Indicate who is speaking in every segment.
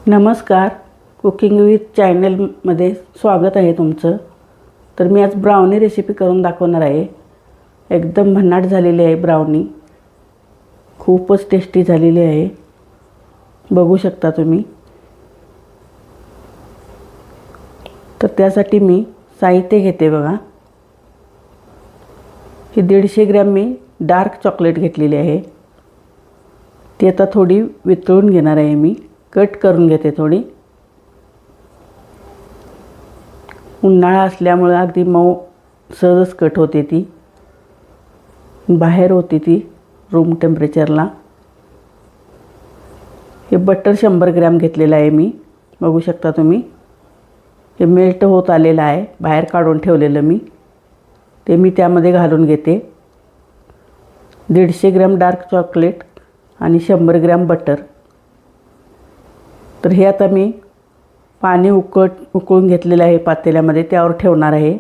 Speaker 1: नमस्कार. Cooking with चॅनलमध्ये स्वागत आहे तुमचं. तर मी आज ब्राउनी रेसिपी करून दाखवणार आहे. एकदम भन्नाट झालेली आहे ब्राउनी. खूपच टेस्टी झालेली आहे. बघू शकता तुम्ही. तर त्यासाठी मी साहित्य घेते बघा. ही 150 ग्रॅम मी डार्क चॉकलेट घेतलेली आहे. ती आता थोडी वितळून घेणार आहे मी. कट करून घेते थोडी. उन्हाळा असल्यामुळे अगदी मऊ सहजच कट होते ती. बाहेर होती ती रूम टेम्परेचरला. हे बटर 100 ग्रॅम घेतलेलं आहे मी. बघू शकता तुम्ही. हे मेल्ट होत आलेलं आहे. बाहेर काढून ठेवलेलं मी ते मी त्यामध्ये घालून घेते. 150 ग्रॅम डार्क चॉकलेट आणि 100 ग्रॅम बटर. तर हे आता मी पाणी उकळून घेतलेलं आहे पातेल्यामध्ये, त्यावर ठेवणार आहे.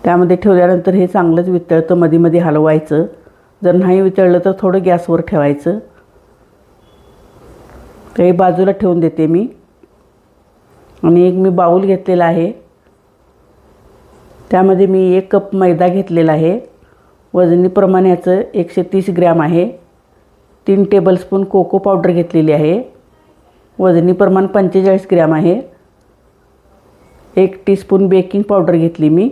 Speaker 1: त्यामध्ये ठेवल्यानंतर हे चांगलंच वितळतं. मध्ये मध्ये हलवायचं. जर नाही वितळलं तर थोडं गॅसवर ठेवायचं. तर हे बाजूला ठेवून देते मी. आणि एक मी बाऊल घेतलेला आहे. त्यामध्ये मी 1 कप मैदा घेतलेला आहे. वजनीप्रमाणे याचं 130 ग्रॅम आहे. 3 टेबलस्पून कोको पावडर घेतलेली आहे. वजनी प्रमाण 45 ग्रॅम आहे. 1 टीस्पून बेकिंग पावडर घेतली मी.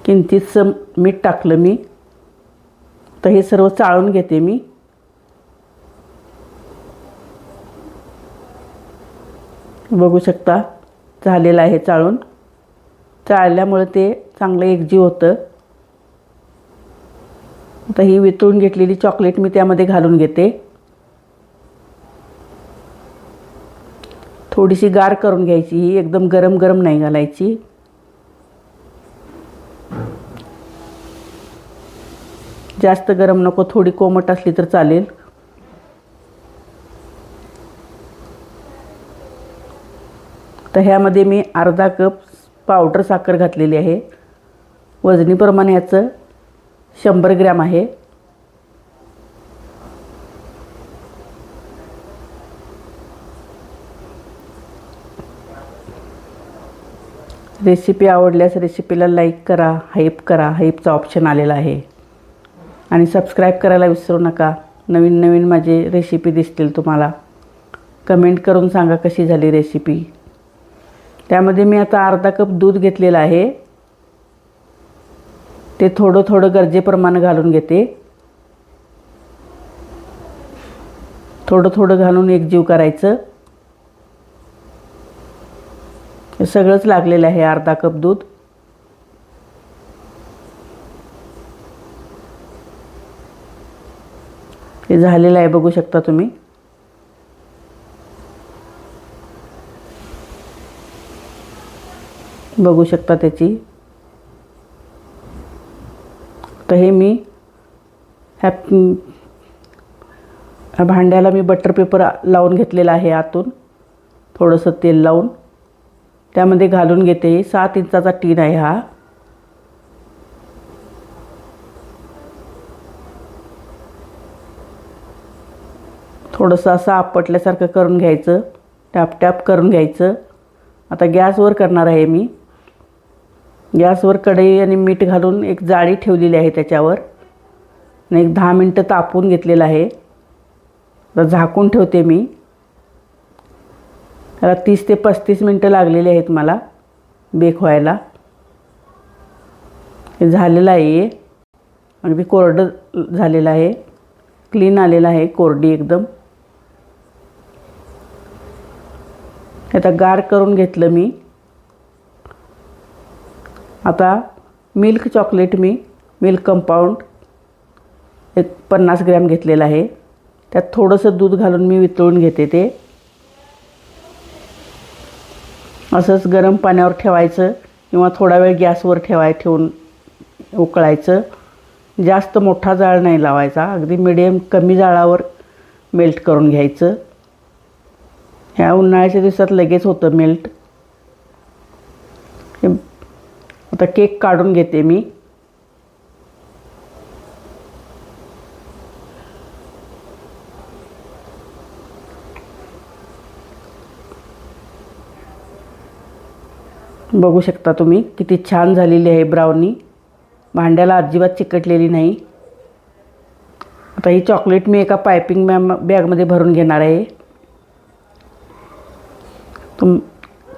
Speaker 1: किंचितसं मीठ टाकलं मी. तर हे सर्व चाळून घेते मी. बघू शकता झालेलं आहे चाळून. चाळल्यामुळे ते चांगलं एकजीव होतं. आता ही वितळून घेतलेली चॉकलेट मी त्यामध्ये घालून घेते. थोडीशी गार करून घ्यायची. ही एकदम गरम गरम नाही घालायची. जास्त गरम नको, थोडी कोमट असली तर चालेल. तर ह्यामध्ये मी अर्धा कप पावडर साखर घातलेली आहे. वजनीप्रमाणे ह्याचं 100 ग्रॅम आहे. रेसिपी आवडल्यास रेसिपीला लाईक करा, हाईप करा. हाईपचा ऑप्शन आलेला आहे. आणि सबस्क्राईब करायला विसरू नका. नवीन नवीन माझे रेसिपी दिसतील तुम्हाला. कमेंट करून सांगा कशी झाली रेसिपी. त्यामध्ये मी आता अर्धा कप दूध घेतलेलं आहे. ते थोडं थोडं गरजेप्रमाणे घालून घेते. थोडं थोडं घालून एकजीव करायचं. हे सगळंच लागलेलं आहे अर्धा कप दूध. हे झालेलं आहे बघू शकता तुम्ही. बघू शकता त्याची. तर हे मी ह्या भांड्याला मी बटर पेपर लावून घेतलेला आहे. आतून थोडंसं तेल लावून त्यामध्ये घालून घेते. 7 इंचाचा टीन आहे हा. थोडंसं असं आपटल्यासारखं करून घ्यायचं. टॅप टॅप करून घ्यायचं. आता गॅसवर करणार आहे मी. गॅसवर कढई आणि मीठ घालून एक जाळी ठेवलेली आहे त्याच्यावर. आणि एक 10 मिनटं तापवून घेतलेलं आहे. आता झाकून ठेवते मी. त्याला 30 ते 35 मिनटं लागलेली आहेत मला बेक व्हायला. हे झालेलं आहे. अगदी कोरडं झालेलं आहे. क्लीन आलेलं आहे. कोरडी एकदम. आता गार करून घेतलं मी. आता मिल्क चॉकलेट मी मिल्क कंपाऊंड एक 50 ग्रॅम घेतलेलं आहे. त्यात थोडंसं दूध घालून मी वितळून घेते. ते असंच गरम पाण्यावर ठेवायचं किंवा थोडा वेळ गॅसवर ठेवून उकळायचं. जास्त मोठा जाळ नाही लावायचा. अगदी मिडियम कमी जाळावर मेल्ट करून घ्यायचं. ह्या उन्हाळ्याच्या दिवसात लगेच होतं मेल्ट. आता केक काढून घेते मी. बघू शकता तुम्ही किती छान झालेली आहे ब्राउनी. भांड्याला अजिबात चिकटलेली नाही. आता ही चॉकलेट मी एका पायपिंग बॅगमध्ये भरून घेणार आहे.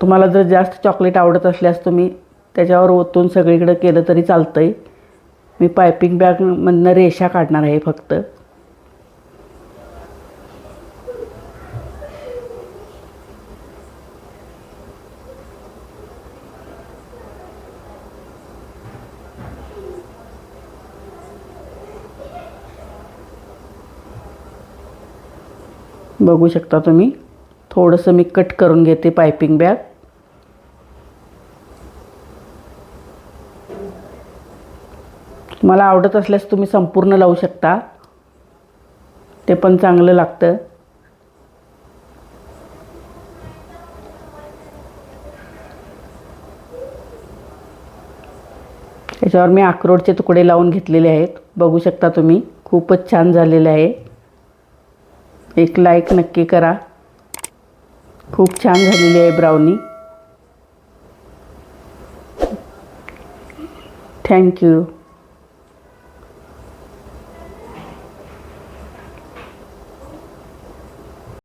Speaker 1: तुम्हाला जर जास्त चॉकलेट आवडत असल्यास तुम्ही त्याच्यावर ओतून सगळीकडे केलं तरी चालतं आहे. मी पायपिंग बॅगमधनं रेषा काढणार आहे फक्त. बघू शकता तुम्ही थोडंसं मी कट करून घेते पायपिंग बॅग. मला आवडत असल्यास तुम्ही संपूर्ण लावू शकता, ते पण चांगलं लागतं. त्याच्यावर मी अक्रोडचे तुकडे लावून घेतलेले आहेत. बघू शकता तुम्ही खूपच छान झालेले आहे. एक लाईक नक्की करा. खूप छान झालेली आहे ब्राउनी. थँक्यू.